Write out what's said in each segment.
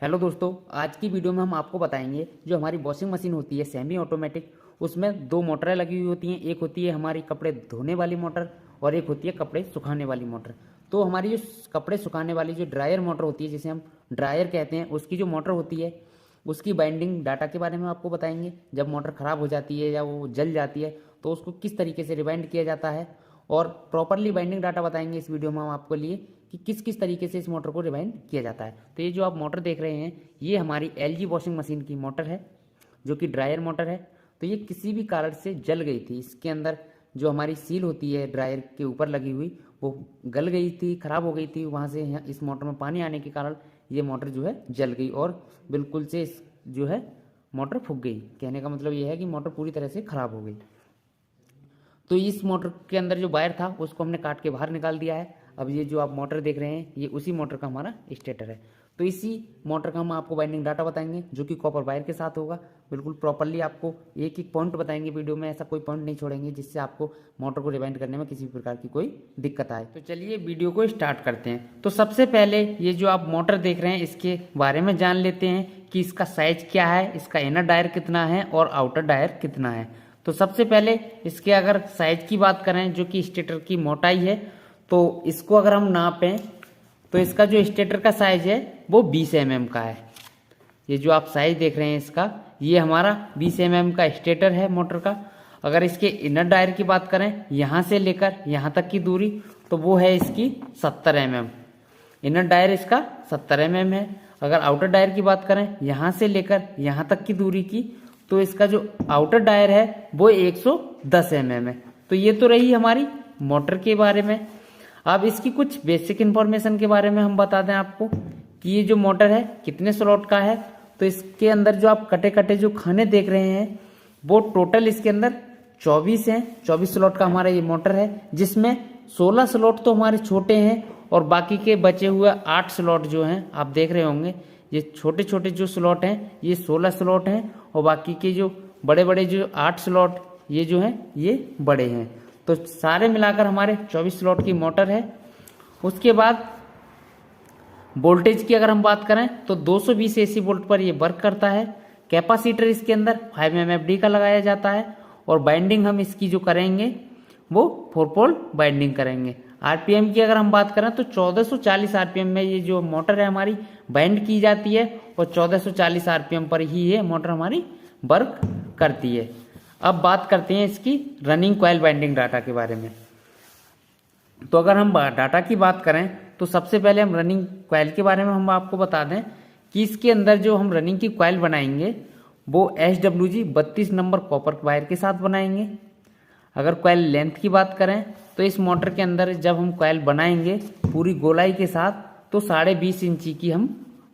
Hello दोस्तों, आज की वीडियो में हम आपको बताएंगे जो हमारी वॉशिंग मशीन होती है सेमी ऑटोमेटिक, उसमें दो मोटरें लगी हुई होती हैं। एक होती है हमारी कपड़े धोने वाली मोटर और एक होती है कपड़े सुखाने वाली मोटर। तो हमारी जो कपड़े सुखाने वाली जो ड्रायर मोटर होती है, जिसे हम ड्रायर कहते हैं, उसकी जो मोटर होती है उसकी बाइंडिंग डाटा के बारे में आपको बताएंगे। जब मोटर ख़राब हो जाती है या वो जल जाती है तो उसको किस तरीके से रिवाइंड किया जाता है, और प्रॉपरली बाइंडिंग डाटा बताएंगे इस वीडियो में हम आपको लिए कि किस किस तरीके से इस मोटर को रिवाइंड किया जाता है। तो ये जो आप मोटर देख रहे हैं ये हमारी एलजी वॉशिंग मशीन की मोटर है, जो कि ड्रायर मोटर है। तो ये किसी भी कारण से जल गई थी, इसके अंदर जो हमारी सील होती है ड्रायर के ऊपर लगी हुई वो गल गई थी, ख़राब हो गई थी। वहाँ से इस मोटर में पानी आने के कारण ये मोटर जो है जल गई और बिल्कुल से जो है मोटर फूक गई। कहने का मतलब ये है कि मोटर पूरी तरह से ख़राब हो गई। तो इस मोटर के अंदर जो वायर था उसको हमने काट के बाहर निकाल दिया है। अब ये जो आप मोटर देख रहे हैं ये उसी मोटर का हमारा स्टेटर है। तो इसी मोटर का हम आपको बाइंडिंग डाटा बताएंगे जो कि कॉपर वायर के साथ होगा। बिल्कुल प्रॉपरली आपको एक एक पॉइंट बताएंगे वीडियो में, ऐसा कोई पॉइंट नहीं छोड़ेंगे जिससे आपको मोटर को रिवाइंड करने में किसी भी प्रकार की कोई दिक्कत आए। तो चलिए वीडियो को स्टार्ट करते हैं। तो सबसे पहले ये जो आप मोटर देख रहे हैं इसके बारे में जान लेते हैं कि इसका साइज क्या है, इसका इनर डायर कितना है और आउटर डायर कितना है। तो सबसे पहले इसके अगर साइज की बात करें जो कि स्टेटर की मोटाई है, तो इसको अगर हम नापें तो इसका जो स्टेटर का साइज है वो 20 mm का है। ये जो आप साइज देख रहे हैं इसका, ये हमारा 20 mm का स्टेटर है मोटर का। अगर इसके इनर डायर की बात करें यहाँ से लेकर यहाँ तक की दूरी, तो वो है इसकी 70 mm। इनर डायर इसका 70 mm है। अगर आउटर डायर की बात करें यहाँ से लेकर यहाँ तक की दूरी की, तो इसका जो आउटर डायर है वो 110 mm है। तो ये तो रही हमारी मोटर के बारे में। अब इसकी कुछ बेसिक इन्फॉर्मेशन के बारे में हम बता दें आपको कि ये जो मोटर है कितने स्लॉट का है। तो इसके अंदर जो आप कटे कटे जो खाने देख रहे हैं वो टोटल इसके अंदर 24 हैं। 24 स्लॉट का हमारा ये मोटर है, जिसमें 16 स्लॉट तो हमारे छोटे हैं और बाकी के बचे हुए 8 स्लॉट जो हैं आप देख रहे होंगे। ये छोटे छोटे जो स्लॉट हैं ये 16 स्लॉट हैं और बाकी के जो बड़े बड़े जो 8 स्लॉट ये जो हैं ये बड़े हैं। तो सारे मिलाकर हमारे 24 स्लॉट की मोटर है। उसके बाद वोल्टेज की अगर हम बात करें तो 220 AC वोल्ट पर ये वर्क करता है। कैपेसिटर इसके अंदर 5 MFD का लगाया जाता है और बाइंडिंग हम इसकी जो करेंगे वो 4 पोल बाइंडिंग करेंगे। RPM की अगर हम बात करें तो 1440 RPM में ये जो मोटर है हमारी बाइंड की जाती है और 1440 RPM पर ही ये मोटर हमारी वर्क करती है। अब बात करते हैं इसकी रनिंग कॉइल बाइंडिंग डाटा के बारे में। तो अगर हम डाटा की बात करें तो सबसे पहले हम रनिंग कॉइल के बारे में हम आपको बता दें कि इसके अंदर जो हम रनिंग की कॉइल बनाएंगे वो SWG 32 नंबर कॉपर वायर के साथ बनाएंगे। अगर कॉइल लेंथ की बात करें तो इस मोटर के अंदर जब हम कॉइल बनाएंगे पूरी गोलाई के साथ तो 20.5 इंची की हम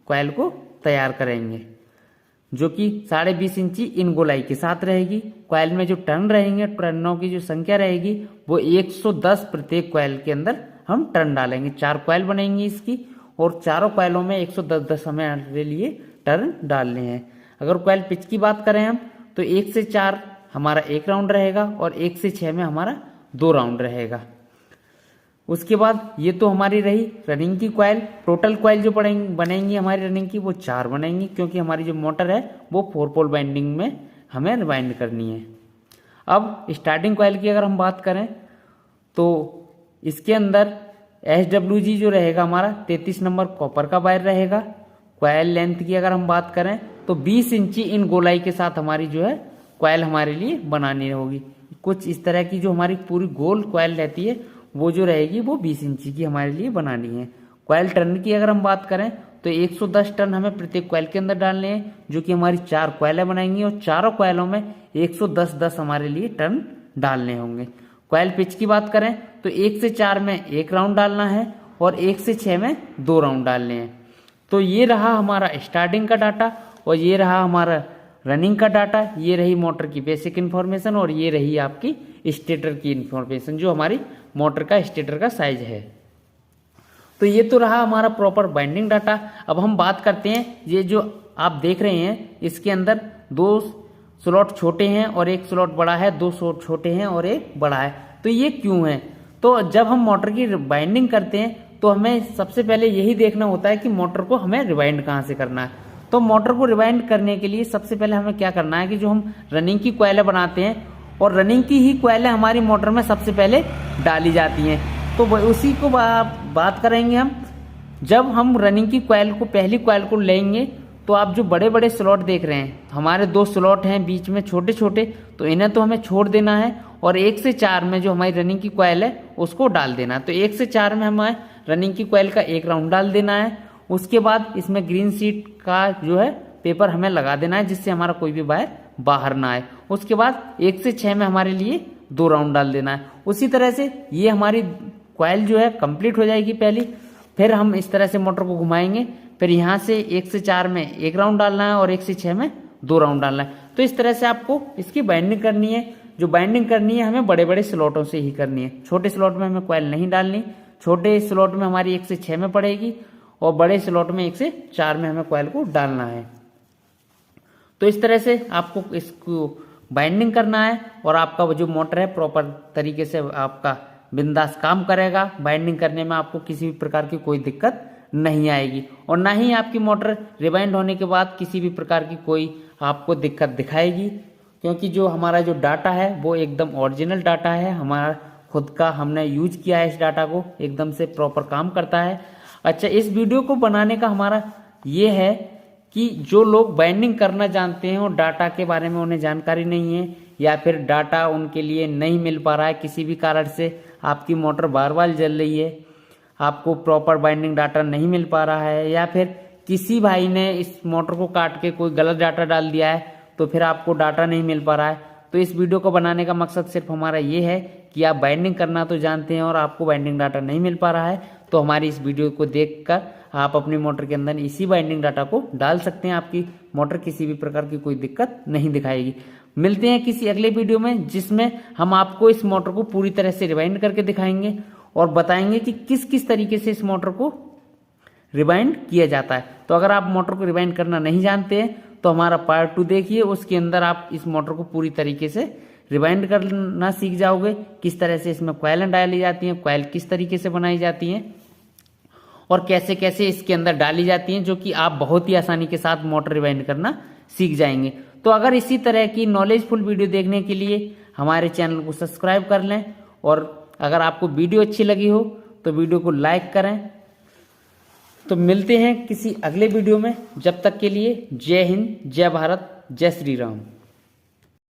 कॉइल को तैयार करेंगे, जो कि 20.5 इंची इन गोलाई के साथ रहेगी। कॉइल में जो टर्न रहेंगे, टर्नों की जो संख्या रहेगी वो 110 प्रत्येक कॉइल के अंदर हम टर्न डालेंगे। 4 कॉइल बनेंगी इसकी और चारों कॉइलों में 110 हमें लिए टर्न डालने हैं। अगर कॉइल पिच की बात करें हम तो 1 से 4 हमारा 1 राउंड रहेगा और 1 से 6 में हमारा 2 राउंड रहेगा। उसके बाद ये तो हमारी रही रनिंग की कॉइल। टोटल कॉइल जो बनेंगी हमारी रनिंग की वो 4 बनेंगी, क्योंकि हमारी जो मोटर है वो 4 पोल बाइंडिंग में हमें रिवाइंड करनी है। अब स्टार्टिंग कॉइल की अगर हम बात करें तो इसके अंदर SWG जो रहेगा हमारा 33 नंबर कॉपर का वायर रहेगा। कॉइल लेंथ की अगर हम बात करें तो 20 इंची इन गोलाई के साथ हमारी जो है कॉइल हमारे लिए बनानी होगी। कुछ इस तरह की जो हमारी पूरी गोल कॉइल रहती है वो जो रहेगी वो 20 इंची की हमारे लिए बनानी है। कॉइल टर्न की अगर हम बात करें तो 110 टर्न हमें प्रत्येक कॉइल के अंदर डालने हैं, जो कि हमारी 4 कॉइलें बनाएंगी और चारों कॉइलों में 110 हमारे लिए टर्न डालने होंगे। कॉइल पिच की बात करें तो 1 से 4 में 1 राउंड डालना है और 1 से 6 में 2 राउंड डालने हैं। तो ये रहा हमारा स्टार्टिंग का डाटा और ये रहा हमारा रनिंग का डाटा। ये रही मोटर की बेसिक इन्फॉर्मेशन और ये रही आपकी स्टेटर की इन्फॉर्मेशन, जो हमारी मोटर का स्टेटर का साइज है। तो ये तो रहा हमारा प्रॉपर बाइंडिंग डाटा। अब हम बात करते हैं ये जो आप देख रहे हैं इसके अंदर 2 स्लॉट छोटे हैं और 1 स्लॉट बड़ा है, 2 स्लॉट छोटे हैं और 1 बड़ा है। तो ये क्यों है? तो जब हम मोटर की बाइंडिंग करते हैं तो हमें सबसे पहले यही देखना होता है कि मोटर को हमें रिवाइंड कहाँ से करना है। तो मोटर को रिवाइंड करने के लिए सबसे पहले हमें क्या करना है कि जो हम रनिंग की कॉइलें बनाते हैं और रनिंग की ही कॉइलें हमारी मोटर में सबसे पहले डाली जाती हैं, तो उसी को बात करेंगे हम। जब हम रनिंग की कॉइल को पहली कॉइल को लेंगे तो आप जो बड़े बड़े स्लॉट देख रहे हैं, हमारे 2 स्लॉट हैं बीच में छोटे छोटे, तो इन्हें तो हमें छोड़ देना है और 1 से 4 में जो हमारी रनिंग की कॉइल है उसको डाल देना है। तो 1 से 4 में हमें रनिंग की कॉइल का 1 राउंड डाल देना है। उसके बाद इसमें ग्रीन शीट का जो है पेपर हमें लगा देना है जिससे हमारा कोई भी वायर बाहर ना आए। उसके बाद 1 से 6 में हमारे लिए 2 राउंड डाल देना है। उसी तरह से ये हमारी कॉइल जो है कंप्लीट हो जाएगी पहली। फिर हम इस तरह से मोटर को घुमाएंगे, फिर यहाँ से 1 से 4 में 1 राउंड डालना है और 1 से 6 में 2 राउंड डालना है। तो इस तरह से आपको इसकी बाइंडिंग करनी है। जो बाइंडिंग करनी है हमें बड़े बड़े स्लॉटों से ही करनी है, छोटे स्लॉट में हमें कॉइल नहीं डालनी। छोटे स्लॉट में हमारी 1 से 6 में पड़ेगी और बड़े स्लॉट में 1 से 4 में हमें कॉइल को डालना है। तो इस तरह से आपको इसको बाइंडिंग करना है और आपका जो मोटर है प्रॉपर तरीके से आपका बिंदास काम करेगा। बाइंडिंग करने में आपको किसी भी प्रकार की कोई दिक्कत नहीं आएगी और ना ही आपकी मोटर रिवाइंड होने के बाद किसी भी प्रकार की कोई आपको दिक्कत दिखाएगी, क्योंकि जो हमारा जो डाटा है वो एकदम ओरिजिनल डाटा है, हमारा खुद का हमने यूज किया है। इस डाटा को एकदम से प्रॉपर काम करता है। अच्छा, इस वीडियो को बनाने का हमारा ये है कि जो लोग बाइंडिंग करना जानते हैं और डाटा के बारे में उन्हें जानकारी नहीं है या फिर डाटा उनके लिए नहीं मिल पा रहा है, किसी भी कारण से आपकी मोटर बार बार जल रही है, आपको प्रॉपर बाइंडिंग डाटा नहीं मिल पा रहा है, या फिर किसी भाई ने इस मोटर को काट के कोई गलत डाटा डाल दिया है तो फिर आपको डाटा नहीं मिल पा रहा है, तो इस वीडियो को बनाने का मकसद सिर्फ हमारा ये है कि आप बाइंडिंग करना तो जानते हैं और आपको बाइंडिंग डाटा नहीं मिल पा रहा है, तो हमारी इस वीडियो को देखकर आप अपनी मोटर के अंदर इसी बाइंडिंग डाटा को डाल सकते हैं। आपकी मोटर किसी भी प्रकार की कोई दिक्कत नहीं दिखाएगी। मिलते हैं किसी अगले वीडियो में जिसमें हम आपको इस मोटर को पूरी तरह से रिवाइंड करके दिखाएंगे और बताएंगे कि किस किस तरीके से इस मोटर को रिवाइंड किया जाता है। तो अगर आप मोटर को रिवाइंड करना नहीं जानते हैं तो हमारा पार्ट 2 देखिए, उसके अंदर आप इस मोटर को पूरी तरीके से रिवाइंड करना सीख जाओगे। किस तरह से इसमें कॉइलें डाली जाती हैं, कॉइल किस तरीके से बनाई जाती हैं और कैसे कैसे इसके अंदर डाली जाती हैं, जो कि आप बहुत ही आसानी के साथ मोटर रिवाइंड करना सीख जाएंगे। तो अगर इसी तरह की नॉलेजफुल वीडियो देखने के लिए हमारे चैनल को सब्सक्राइब कर लें और अगर आपको वीडियो अच्छी लगी हो तो वीडियो को लाइक करें। तो मिलते हैं किसी अगले वीडियो में, जब तक के लिए जय हिंद, जय भारत, जय श्री राम।